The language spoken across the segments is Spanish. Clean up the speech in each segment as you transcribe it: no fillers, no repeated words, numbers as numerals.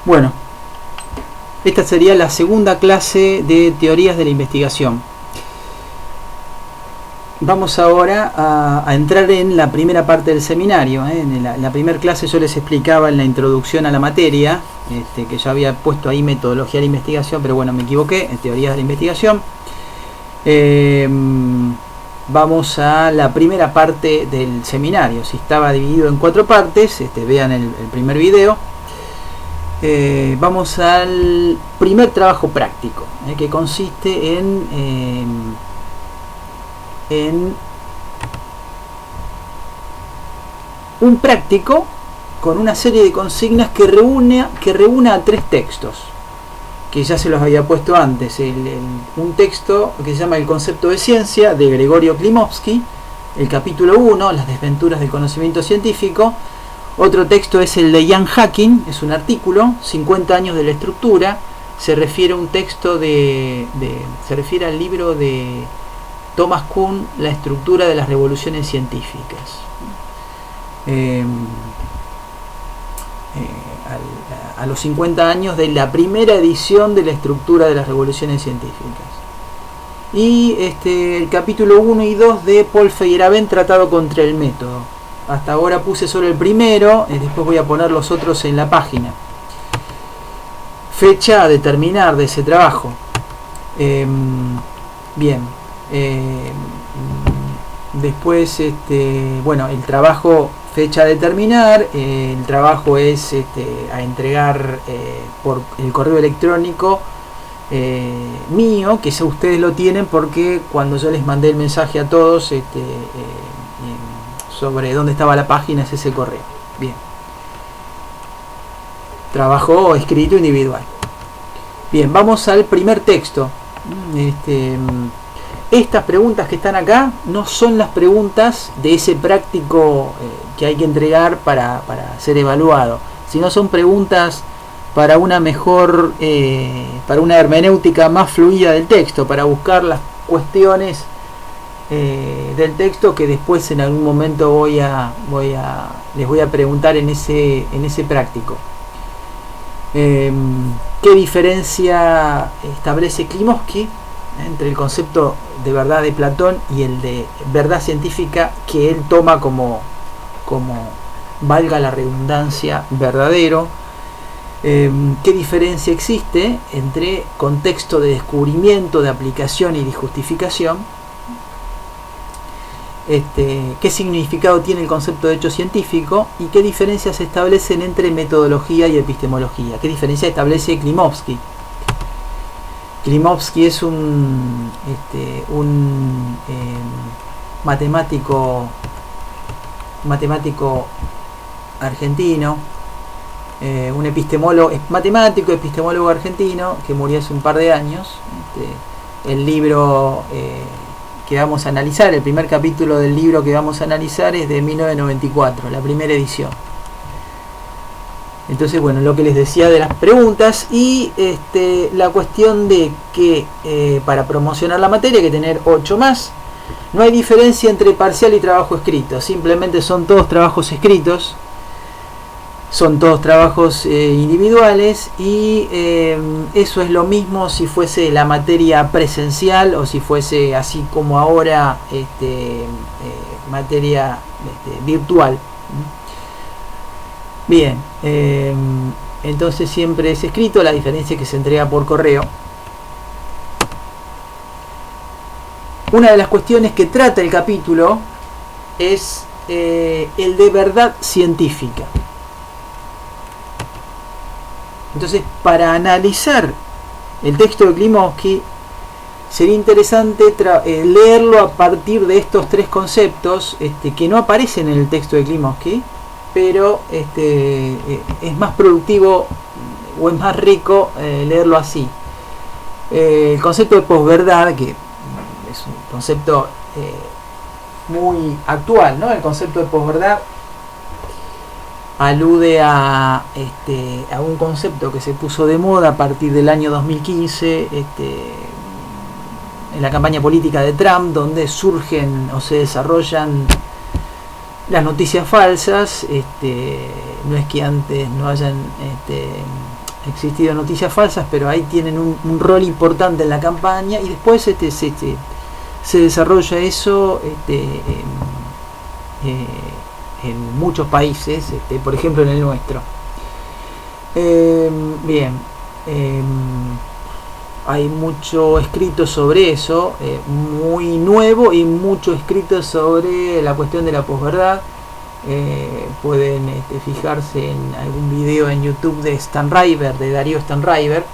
Bueno, esta sería la segunda clase de teorías de la investigación. Vamos ahora a entrar en la primera parte del seminario. En la primera clase yo les explicaba en la introducción a la materia, que ya había puesto ahí metodología de la investigación, pero bueno, me equivoqué, en teorías de la investigación. Vamos a la primera parte del seminario. Si estaba dividido en 4 partes, vean el primer video. Vamos al primer trabajo práctico, que consiste en un práctico con una serie de consignas que reúna a 3 textos, que ya se los había puesto antes. Un texto que se llama El concepto de ciencia, de Gregorio Klimovsky, el capítulo 1, Las desventuras del conocimiento científico. Otro texto es el de Ian Hacking, es un artículo, 50 años de la estructura. Se refiere a un texto se refiere al libro de Thomas Kuhn, La estructura de las revoluciones científicas. A los 50 años de la primera edición de la estructura de las revoluciones científicas. Y el capítulo 1 y 2 de Paul Feyerabend, Tratado contra el método. Hasta ahora puse solo el primero, después voy a poner los otros en la página. Fecha a determinar de ese trabajo. Bien. Después, bueno, el trabajo, fecha a determinar. El trabajo es a entregar por el correo electrónico mío, que ustedes lo tienen porque cuando yo les mandé el mensaje a todos sobre dónde estaba la página, es ese correo. Bien. Trabajo escrito individual. Bien, vamos al primer texto. Estas preguntas que están acá no son las preguntas de ese práctico que hay que entregar para ser evaluado, sino son preguntas para una mejor, para una hermenéutica más fluida del texto, para buscar las cuestiones del texto que después en algún momento les voy a preguntar en ese práctico. ¿Qué diferencia establece Klimovsky entre el concepto de verdad de Platón y el de verdad científica que él toma como valga la redundancia, verdadero? ¿Qué diferencia existe entre contexto de descubrimiento, de aplicación y de justificación? ¿Qué significado tiene el concepto de hecho científico? ¿Y qué diferencias se establecen entre metodología y epistemología? ¿Qué diferencia establece Klimovsky? Klimovsky es un matemático argentino, un epistemólogo argentino que murió hace un par de años. El libro que vamos a analizar, el primer capítulo del libro que vamos a analizar es de 1994, la primera edición. Entonces, bueno, lo que les decía de las preguntas y la cuestión de que para promocionar la materia hay que tener 8 más. No hay diferencia entre parcial y trabajo escrito, simplemente son todos trabajos escritos, son todos trabajos individuales y eso es lo mismo si fuese la materia presencial o si fuese así como ahora materia virtual. Bien, entonces siempre es escrito, la diferencia es que se entrega por correo. Una de las cuestiones que trata el capítulo es el de verdad científica. Entonces, para analizar el texto de Klimovsky, sería interesante leerlo a partir de estos 3 conceptos que no aparecen en el texto de Klimovsky, pero es más productivo o es más rico leerlo así. El concepto de posverdad, que es un concepto muy actual, ¿no? El concepto de posverdad alude a un concepto que se puso de moda a partir del año 2015 en la campaña política de Trump, donde surgen o se desarrollan las noticias falsas. No es que antes no hayan existido noticias falsas, pero ahí tienen un rol importante en la campaña, y después se desarrolla eso en muchos países, por ejemplo en el nuestro. Bien, hay mucho escrito sobre eso, muy nuevo, y mucho escrito sobre la cuestión de la posverdad. Pueden fijarse en algún video en YouTube de Stanriver, de Darío Stanriver.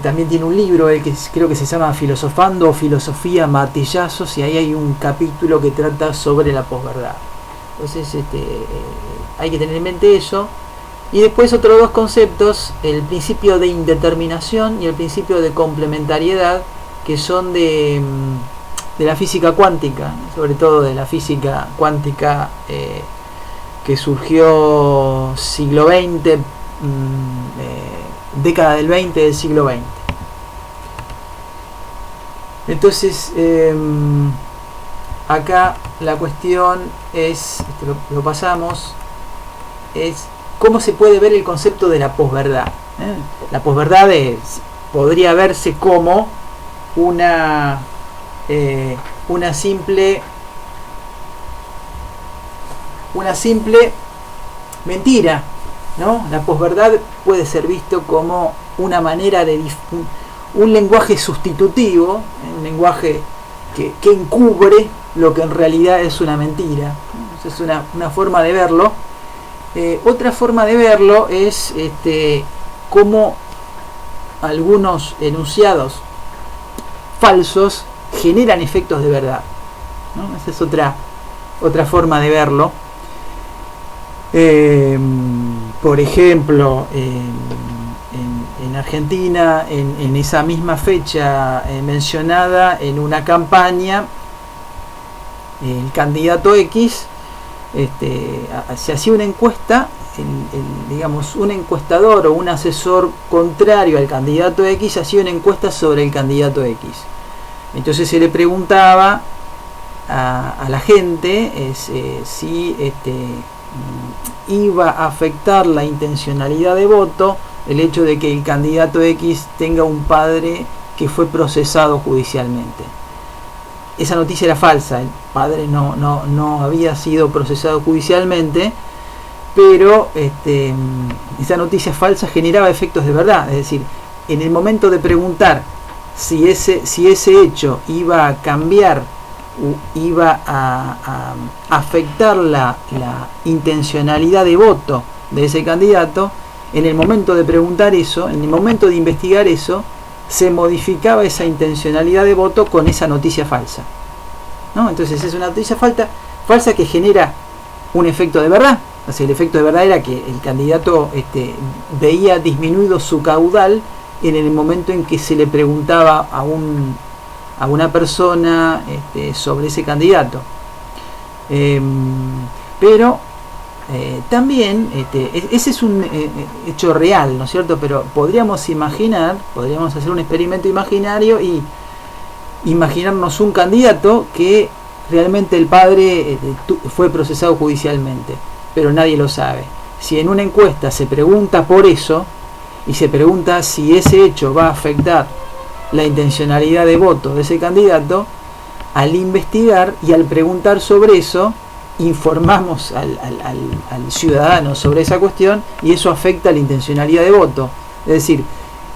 También tiene un libro que creo que se llama Filosofando o Filosofía Martillazos, y ahí hay un capítulo que trata sobre la posverdad. Entonces hay que tener en mente eso. Y después otros dos conceptos, el principio de indeterminación y el principio de complementariedad, que son de la física cuántica, sobre todo de la física cuántica que surgió siglo XX, década del 20 del siglo XX. Entonces acá la cuestión es, lo pasamos, es cómo se puede ver el concepto de la posverdad. La posverdad podría verse como una simple mentira, ¿no? La posverdad puede ser visto como una manera de un lenguaje sustitutivo, un lenguaje que encubre lo que en realidad es una mentira. Es una forma de verlo. Otra forma de verlo es cómo algunos enunciados falsos generan efectos de verdad, ¿no? Esa es otra forma de verlo. Por ejemplo, en Argentina, en esa misma fecha mencionada en una campaña, el candidato X se hacía una encuesta, digamos, un encuestador o un asesor contrario al candidato X hacía una encuesta sobre el candidato X. Entonces se le preguntaba a la gente si iba a afectar la intencionalidad de voto el hecho de que el candidato X tenga un padre que fue procesado judicialmente. Esa noticia era falsa, el padre no había sido procesado judicialmente, pero esa noticia falsa generaba efectos de verdad. Es decir, en el momento de preguntar si ese hecho iba a cambiar, iba a afectar la intencionalidad de voto de ese candidato, en el momento de preguntar eso, en el momento de investigar eso, se modificaba esa intencionalidad de voto con esa noticia falsa, ¿no? Entonces es una noticia falsa que genera un efecto de verdad. O sea, el efecto de verdad era que el candidato veía disminuido su caudal en el momento en que se le preguntaba a una persona sobre ese candidato. Pero también ese es un hecho real, ¿no es cierto? Pero podríamos hacer un experimento imaginario y imaginarnos un candidato que realmente el padre fue procesado judicialmente, pero nadie lo sabe. Si en una encuesta se pregunta por eso y se pregunta si ese hecho va a afectar la intencionalidad de voto de ese candidato, al investigar y al preguntar sobre eso, informamos al ciudadano sobre esa cuestión, y eso afecta la intencionalidad de voto. Es decir,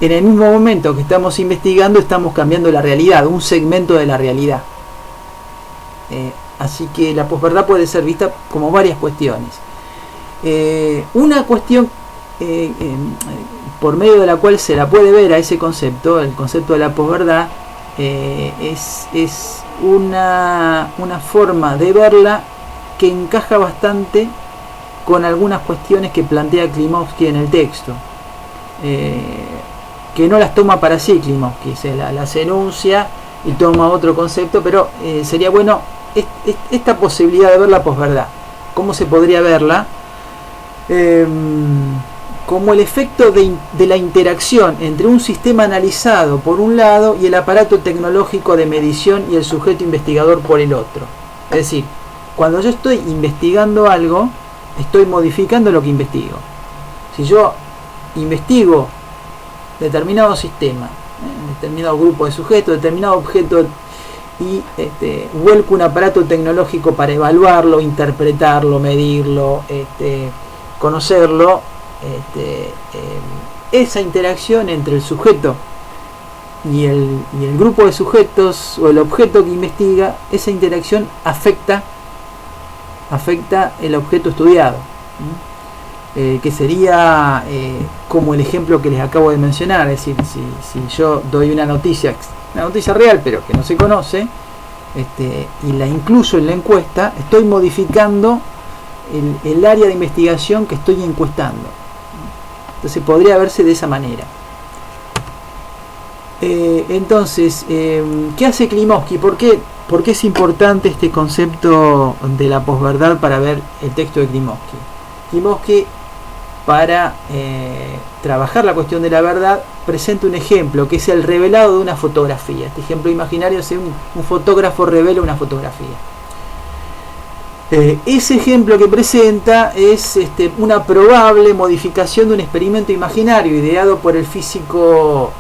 en el mismo momento que estamos investigando, estamos cambiando la realidad, un segmento de la realidad. Así que la posverdad puede ser vista como varias cuestiones. Una cuestión por medio de la cual se la puede ver a ese concepto, el concepto de la posverdad, es una forma de verla que encaja bastante con algunas cuestiones que plantea Klimovsky en el texto, que no las toma para sí Klimovsky, se las enuncia y toma otro concepto, pero sería bueno esta posibilidad de ver la posverdad. ¿Cómo se podría verla? Como el efecto de la interacción entre un sistema analizado por un lado y el aparato tecnológico de medición y el sujeto investigador por el otro. Es decir, cuando yo estoy investigando algo, estoy modificando lo que investigo. Si yo investigo determinado sistema, determinado grupo de sujetos, determinado objeto, y vuelco un aparato tecnológico para evaluarlo, interpretarlo, medirlo, conocerlo, esa interacción entre el sujeto y el grupo de sujetos o el objeto que investiga, esa interacción afecta el objeto estudiado, que sería como el ejemplo que les acabo de mencionar. Es decir, si yo doy una noticia real pero que no se conoce, y la incluyo en la encuesta, estoy modificando el área de investigación que estoy encuestando. Entonces podría verse de esa manera. Entonces, ¿qué hace Klimovsky? ¿Por qué es importante este concepto de la posverdad para ver el texto de Klimovsky? Klimovsky, para trabajar la cuestión de la verdad, presenta un ejemplo que es el revelado de una fotografía. Este ejemplo imaginario es un fotógrafo revela una fotografía. Ese ejemplo que presenta es una probable modificación de un experimento imaginario ideado por el físico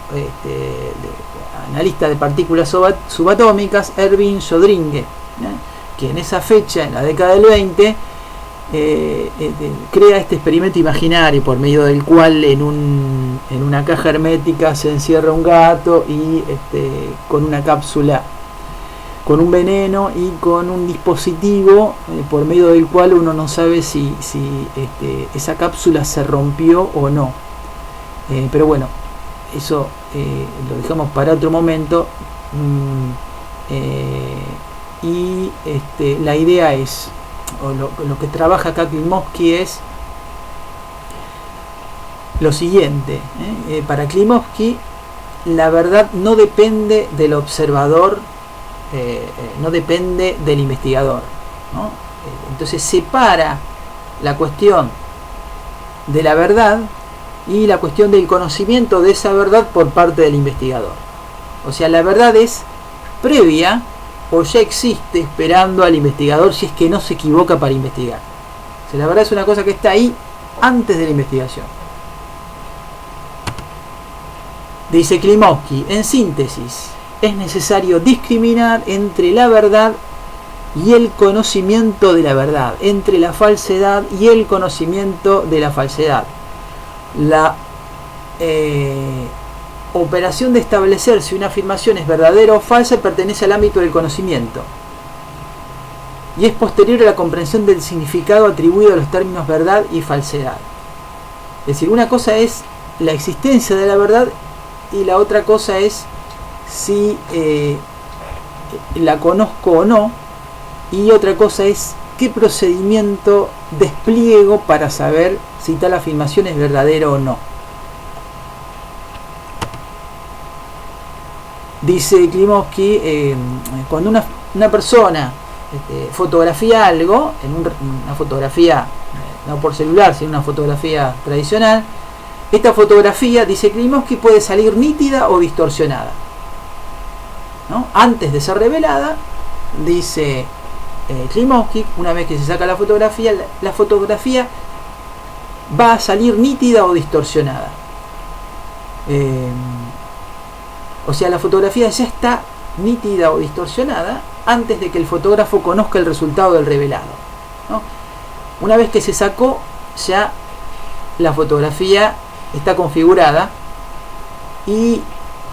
analista de partículas subatómicas Erwin Schrödinger, que en esa fecha, en la década del 20, crea este experimento imaginario por medio del cual en una caja hermética se encierra un gato y con una cápsula con un veneno y con un dispositivo por medio del cual uno no sabe si esa cápsula se rompió o no. Pero bueno, eso lo dejamos para otro momento. Y la idea es, o lo que trabaja acá Klimovsky es lo siguiente. Para Klimovsky, la verdad no depende del observador, no depende del investigador, ¿no? Entonces separa la cuestión de la verdad y la cuestión del conocimiento de esa verdad por parte del investigador. O sea, la verdad es previa o ya existe esperando al investigador si es que no se equivoca para investigar. O sea, la verdad es una cosa que está ahí antes de la investigación. Dice Klimovsky, en síntesis, es necesario discriminar entre la verdad y el conocimiento de la verdad, entre la falsedad y el conocimiento de la falsedad. La operación de establecer si una afirmación es verdadera o falsa pertenece al ámbito del conocimiento y es posterior a la comprensión del significado atribuido a los términos verdad y falsedad. Es decir, una cosa es la existencia de la verdad y la otra cosa es si la conozco o no, y otra cosa es qué procedimiento despliego para saber si tal afirmación es verdadera o no. Dice Klimovsky, cuando una persona fotografía algo, en una fotografía no por celular, sino una fotografía tradicional, esta fotografía, dice Klimovsky, puede salir nítida o distorsionada, ¿no? Antes de ser revelada, dice Klimovsky, una vez que se saca la fotografía va a salir nítida o distorsionada. O sea, la fotografía ya está nítida o distorsionada antes de que el fotógrafo conozca el resultado del revelado, ¿no? Una vez que se sacó, ya la fotografía está configurada, y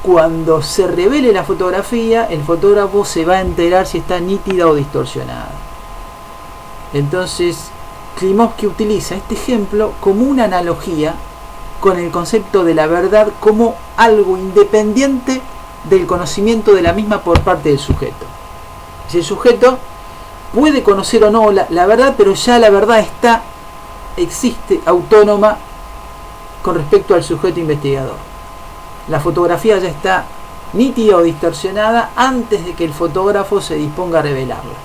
cuando se revele la fotografía, el fotógrafo se va a enterar si está nítida o distorsionada. Entonces, Klimovsky utiliza este ejemplo como una analogía con el concepto de la verdad como algo independiente del conocimiento de la misma por parte del sujeto. Si el sujeto puede conocer o no la verdad, pero ya la verdad existe autónoma con respecto al sujeto investigador. La fotografía ya está nítida o distorsionada antes de que el fotógrafo se disponga a revelarla.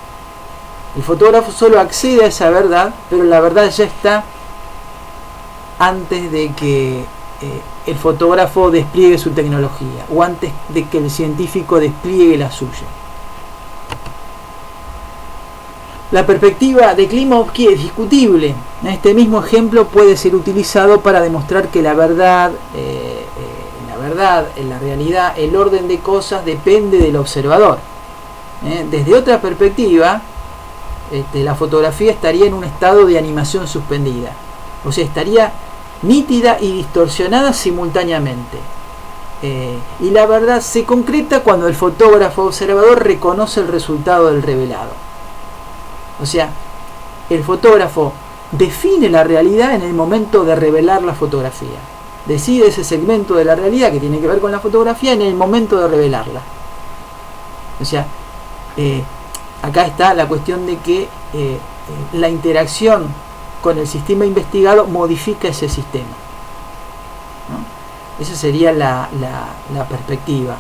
El fotógrafo solo accede a esa verdad, pero la verdad ya está antes de que el fotógrafo despliegue su tecnología, o antes de que el científico despliegue la suya. La perspectiva de Klimovsky es discutible. Este mismo ejemplo puede ser utilizado para demostrar que la verdad, en la realidad, el orden de cosas depende del observador. Desde otra perspectiva, la fotografía estaría en un estado de animación suspendida. O sea, estaría nítida y distorsionada simultáneamente. Y la verdad se concreta cuando el fotógrafo observador reconoce el resultado del revelado. O sea, el fotógrafo define la realidad en el momento de revelar la fotografía. Decide ese segmento de la realidad que tiene que ver con la fotografía en el momento de revelarla. O sea, acá está la cuestión de que la interacción con el sistema investigado modifica ese sistema, ¿no? Esa sería la perspectiva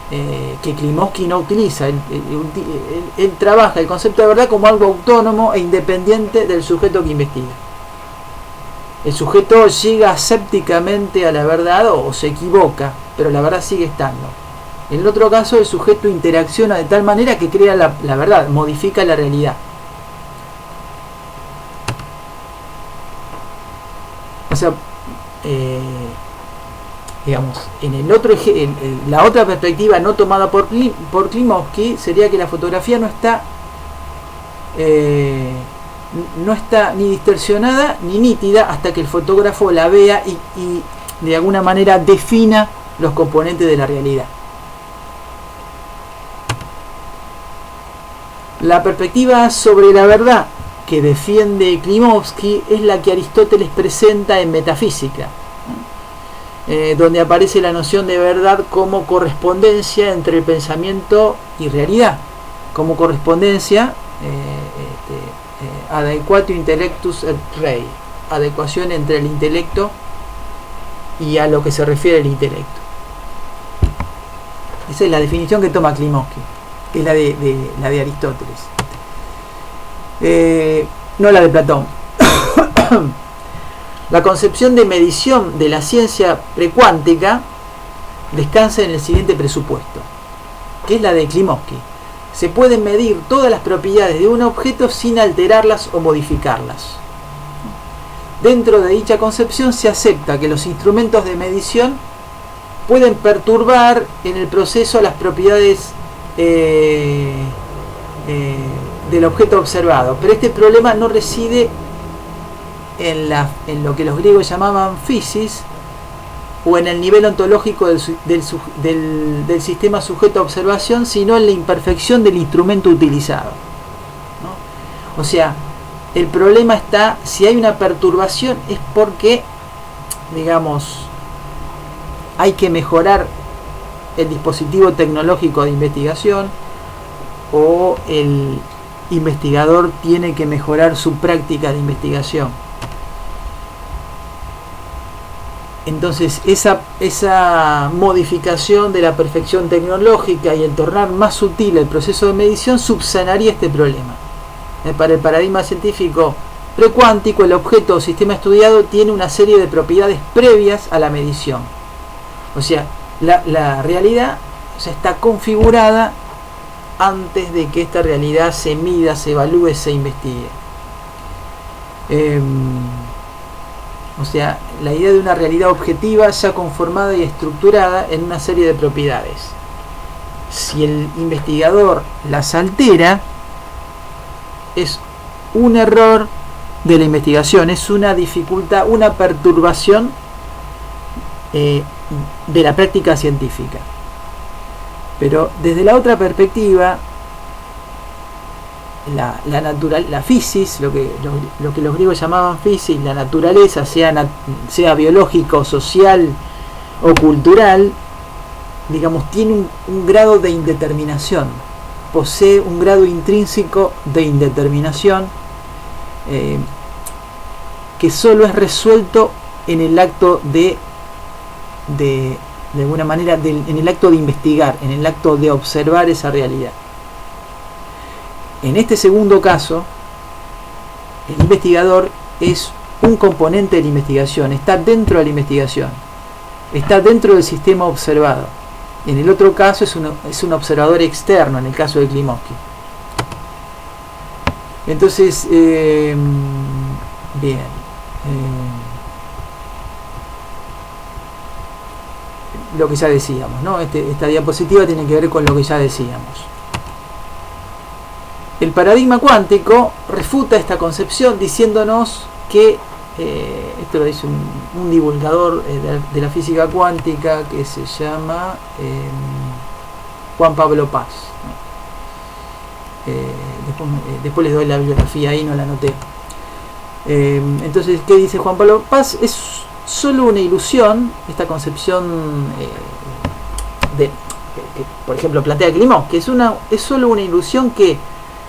que Klimovsky no utiliza. Él trabaja el concepto de verdad como algo autónomo e independiente del sujeto que investiga. El sujeto llega asépticamente a la verdad o se equivoca, pero la verdad sigue estando. En el otro caso, el sujeto interacciona de tal manera que crea la verdad, modifica la realidad. O sea, digamos, la otra perspectiva no tomada por Klimovsky sería que la fotografía no está ni distorsionada ni nítida hasta que el fotógrafo la vea y de alguna manera defina los componentes de la realidad. La perspectiva sobre la verdad que defiende Klimovsky es la que Aristóteles presenta en Metafísica, donde aparece la noción de verdad como correspondencia entre el pensamiento y realidad, como correspondencia adequatio intellectus et rei, adecuación entre el intelecto y a lo que se refiere el intelecto. Esa es la definición que toma Klimovsky, que es la de Aristóteles, no la de Platón. La concepción de medición de la ciencia precuántica descansa en el siguiente presupuesto, que es la de Klimovsky. Se pueden medir todas las propiedades de un objeto sin alterarlas o modificarlas. Dentro de dicha concepción se acepta que los instrumentos de medición pueden perturbar en el proceso las propiedades del objeto observado, pero este problema no reside en lo que los griegos llamaban physis o en el nivel ontológico del sistema sujeto a observación, sino en la imperfección del instrumento utilizado, ¿no? O sea, el problema está, si hay una perturbación es porque, digamos, hay que mejorar el dispositivo tecnológico de investigación, o el investigador tiene que mejorar su práctica de investigación. Entonces esa modificación de la perfección tecnológica y el tornar más sutil el proceso de medición subsanaría este problema. Para el paradigma científico precuántico, el objeto o sistema estudiado tiene una serie de propiedades previas a la medición. O sea, la realidad está configurada antes de que esta realidad se mida, se evalúe, se investigue. O sea, la idea de una realidad objetiva ya conformada y estructurada en una serie de propiedades. Si el investigador las altera, es un error de la investigación, es una dificultad, una perturbación de la práctica científica. Pero desde la otra perspectiva, la physis, lo que los griegos llamaban physis, la naturaleza, sea biológica o social o cultural, digamos, tiene un grado de indeterminación, posee un grado intrínseco de indeterminación que solo es resuelto en el acto de alguna manera, en el acto de investigar, en el acto de observar esa realidad. En este segundo caso, el investigador es un componente de la investigación, está dentro de la investigación, está dentro del sistema observado. En el otro caso es un observador externo, en el caso de Klimovsky. Entonces, bien. Lo que ya decíamos, ¿no? Esta diapositiva tiene que ver con lo que ya decíamos. El paradigma cuántico refuta esta concepción diciéndonos que, esto lo dice un divulgador de la física cuántica que se llama Juan Pablo Paz. Después les doy la bibliografía, ahí no la anoté. Entonces, ¿qué dice Juan Pablo Paz? Es solo una ilusión, esta concepción que, por ejemplo, plantea Climaux, que es solo una ilusión que,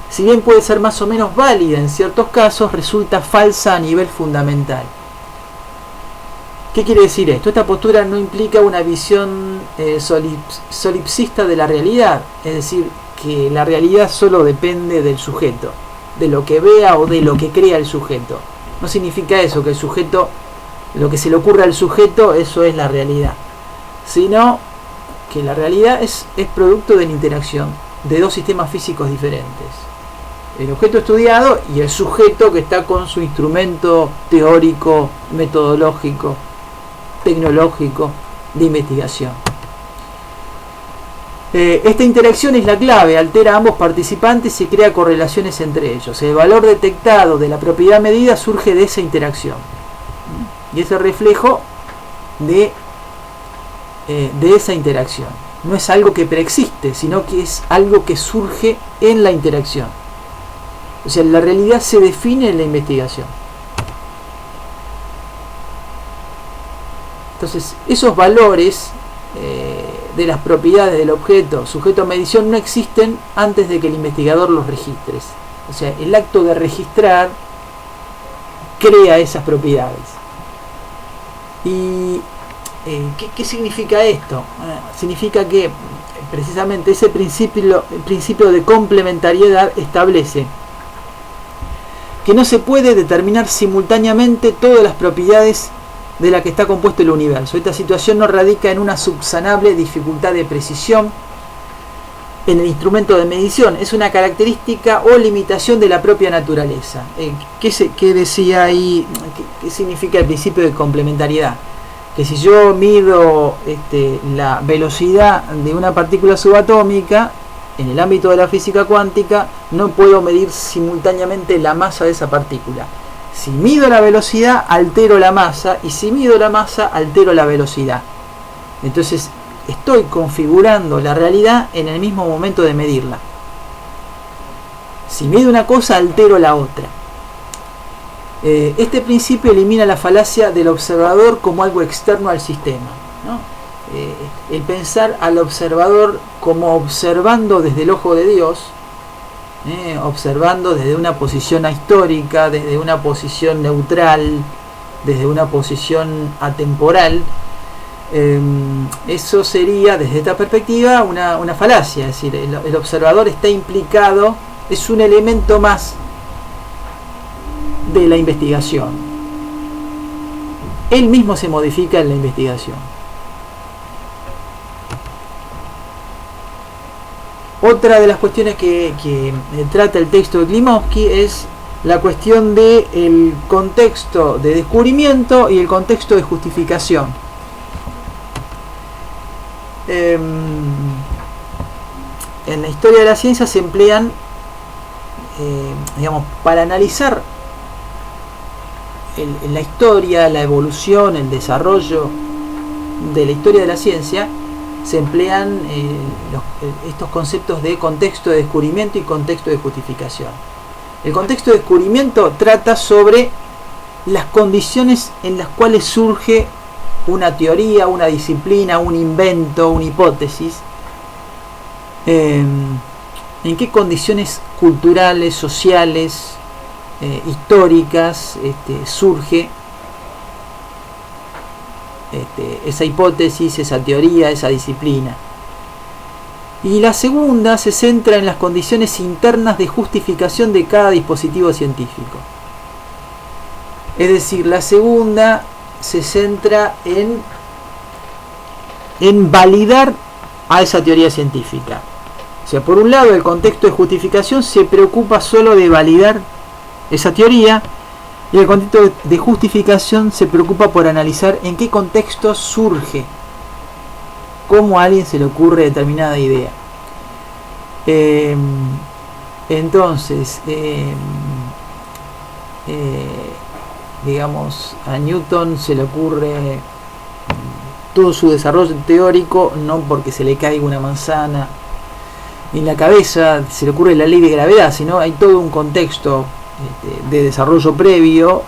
si bien puede ser más o menos válida en ciertos casos, resulta falsa a nivel fundamental. ¿Qué quiere decir esto? Esta postura no implica una visión solipsista de la realidad, es decir, que la realidad solo depende del sujeto, de lo que vea o de lo que crea el sujeto. No significa eso, que el sujeto, lo que se le ocurra al sujeto, eso es la realidad, sino que la realidad es producto de la interacción de dos sistemas físicos diferentes: el objeto estudiado y el sujeto que está con su instrumento teórico, metodológico, tecnológico de investigación. Esta interacción es la clave, altera a ambos participantes y crea correlaciones entre ellos. El valor detectado de la propiedad medida surge de esa interacción y es el reflejo de esa interacción. No es algo que preexiste, sino que es algo que surge en la interacción. O sea, la realidad se define en la investigación. Entonces, esos valores de las propiedades del objeto sujeto a medición no existen antes de que el investigador los registre. O sea, el acto de registrar crea esas propiedades. ¿Y qué significa esto? Significa que precisamente ese principio de complementariedad establece que no se puede determinar simultáneamente todas las propiedades de la que está compuesto el universo. Esta situación no radica en una subsanable dificultad de precisión en el instrumento de medición, es una característica o limitación de la propia naturaleza. ¿Qué decía ahí? ¿Qué significa el principio de complementariedad? Que si yo mido la velocidad de una partícula subatómica en el ámbito de la física cuántica, no puedo medir simultáneamente la masa de esa partícula. Si mido la velocidad, altero la masa, y si mido la masa, altero la velocidad. Entonces, estoy configurando la realidad en el mismo momento de medirla. Si mido una cosa, altero la otra. Este principio elimina la falacia del observador como algo externo al sistema, ¿no? El pensar al observador como observando desde el ojo de Dios, observando desde una posición ahistórica, desde una posición neutral, desde una posición atemporal, eso sería, desde esta perspectiva, una falacia. Es decir, el observador está implicado, es un elemento más de la investigación. Él mismo se modifica en la investigación. Otra de las cuestiones que trata el texto de Klimovsky es la cuestión del contexto de descubrimiento y el contexto de justificación. En la historia de la ciencia se emplean, para analizar la historia, la evolución, el desarrollo de la historia de la ciencia, se emplean estos conceptos de contexto de descubrimiento y contexto de justificación. El contexto de descubrimiento trata sobre las condiciones en las cuales surge una teoría, una disciplina, un invento, una hipótesis. En qué condiciones culturales, sociales, históricas surge esa hipótesis, esa teoría, esa disciplina. Y la segunda se centra en las condiciones internas de justificación de cada dispositivo científico. Es decir, la segunda se centra en validar a esa teoría científica. O sea, por un lado, el contexto de justificación se preocupa solo de validar esa teoría, y el contexto de justificación se preocupa por analizar en qué contexto surge, cómo a alguien se le ocurre determinada idea. Entonces, digamos, a Newton se le ocurre todo su desarrollo teórico no porque se le caiga una manzana en la cabeza, se le ocurre la ley de gravedad, sino hay todo un contexto de desarrollo previo,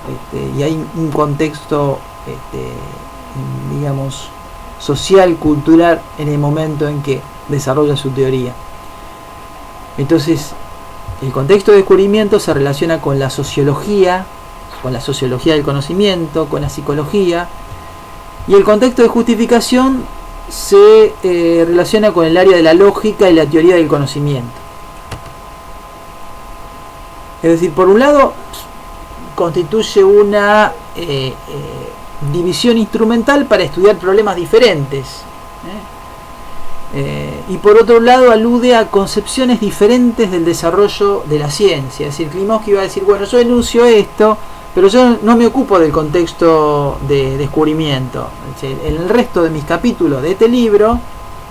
y hay un contexto, digamos, social, cultural, en el momento en que desarrolla su teoría. Entonces, el contexto de descubrimiento se relaciona con la sociología del conocimiento, con la psicología, y el contexto de justificación se relaciona con el área de la lógica y la teoría del conocimiento. Es decir, por un lado, constituye una división instrumental para estudiar problemas diferentes, y por otro lado alude a concepciones diferentes del desarrollo de la ciencia. Es decir, Klimovsky va a decir, bueno, yo enuncio esto, pero yo no me ocupo del contexto de descubrimiento. En el resto de mis capítulos de este libro,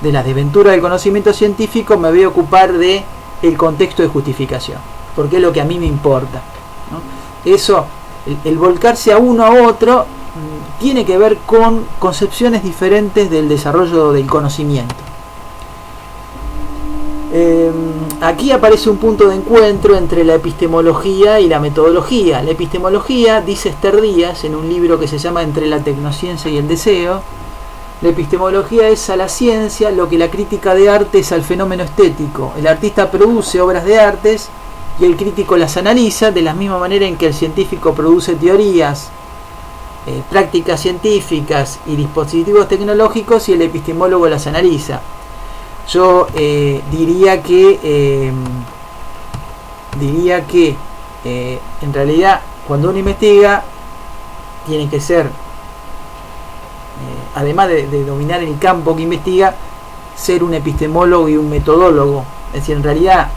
de las desventuras del conocimiento científico, me voy a ocupar de el contexto de justificación, porque es lo que a mí me importa, ¿no? Eso, el volcarse a uno a otro, tiene que ver con concepciones diferentes del desarrollo del conocimiento. Aquí aparece un punto de encuentro entre la epistemología y la metodología. La epistemología, dice Esther Díaz en un libro que se llama Entre la tecnociencia y el deseo, la epistemología es a la ciencia lo que la crítica de arte es al fenómeno estético. El artista produce obras de artes y el crítico las analiza, de la misma manera en que el científico produce teorías, prácticas científicas y dispositivos tecnológicos, y el epistemólogo las analiza. Yo diría que en realidad, cuando uno investiga, tiene que ser, además de dominar el campo que investiga, ser un epistemólogo y un metodólogo. Es decir, en realidad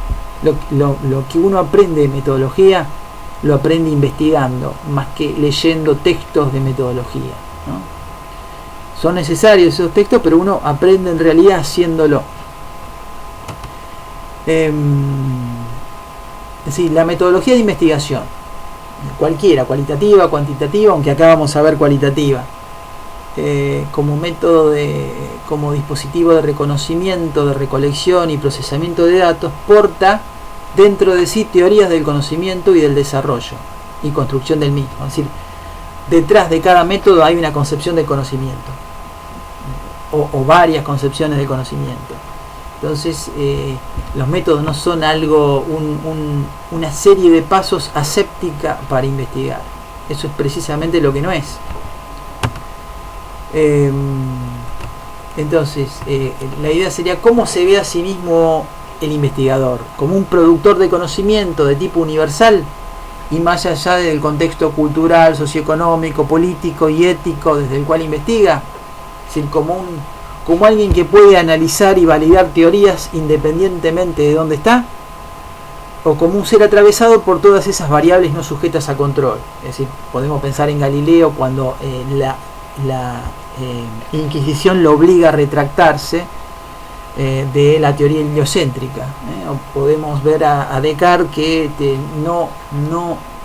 lo que uno aprende de metodología lo aprende investigando, más que leyendo textos de metodología, ¿no? Son necesarios esos textos, pero uno aprende en realidad haciéndolo. Es decir, la metodología de investigación, cualquiera, cualitativa, cuantitativa, aunque acá vamos a ver cualitativa, como método como dispositivo de reconocimiento, de recolección y procesamiento de datos, porta dentro de sí teorías del conocimiento y del desarrollo y construcción del mismo. Es decir, detrás de cada método hay una concepción del conocimiento, o varias concepciones del conocimiento. Entonces, los métodos no son algo, una serie de pasos aséptica para investigar. Eso es precisamente lo que no es. Entonces, la idea sería cómo se ve a sí mismo el investigador, como un productor de conocimiento de tipo universal y más allá del contexto cultural, socioeconómico, político y ético desde el cual investiga. Es decir, como alguien que puede analizar y validar teorías independientemente de dónde está, o como un ser atravesado por todas esas variables no sujetas a control. Es decir, podemos pensar en Galileo cuando la Inquisición lo obliga a retractarse de la teoría heliocéntrica, o podemos ver a Descartes que no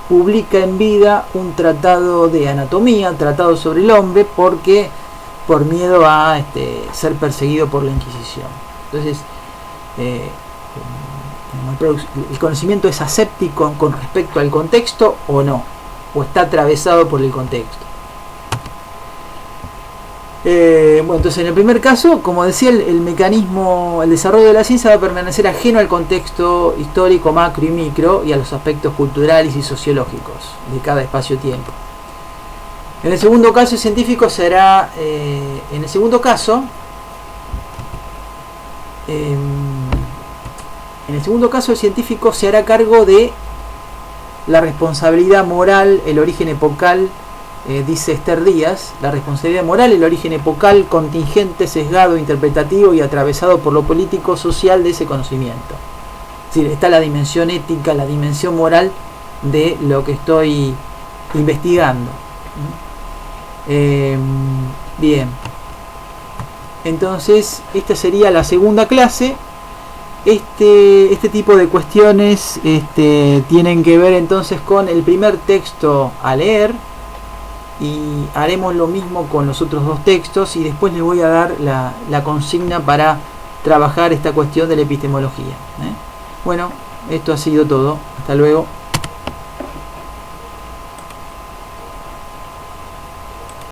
publica en vida un tratado de anatomía, un tratado sobre el hombre, porque por miedo a ser perseguido por la Inquisición. Entonces, el conocimiento es aséptico con respecto al contexto o no, o está atravesado por el contexto. Bueno, entonces en el primer caso, como decía, el mecanismo, el desarrollo de la ciencia va a permanecer ajeno al contexto histórico macro y micro y a los aspectos culturales y sociológicos de cada espacio-tiempo. En el segundo caso, el científico será, en el segundo caso, el científico se hará cargo de la responsabilidad moral, el origen epocal dice Esther Díaz, la responsabilidad moral, el origen epocal, contingente, sesgado, interpretativo y atravesado por lo político, social de ese conocimiento. Es decir, está la dimensión ética, la dimensión moral de lo que estoy investigando. Bien. Entonces, esta sería la segunda clase. Este tipo de cuestiones tienen que ver entonces con el primer texto a leer, y haremos lo mismo con los otros dos textos, y después les voy a dar la consigna para trabajar esta cuestión de la epistemología. Bueno, esto ha sido todo. Hasta luego.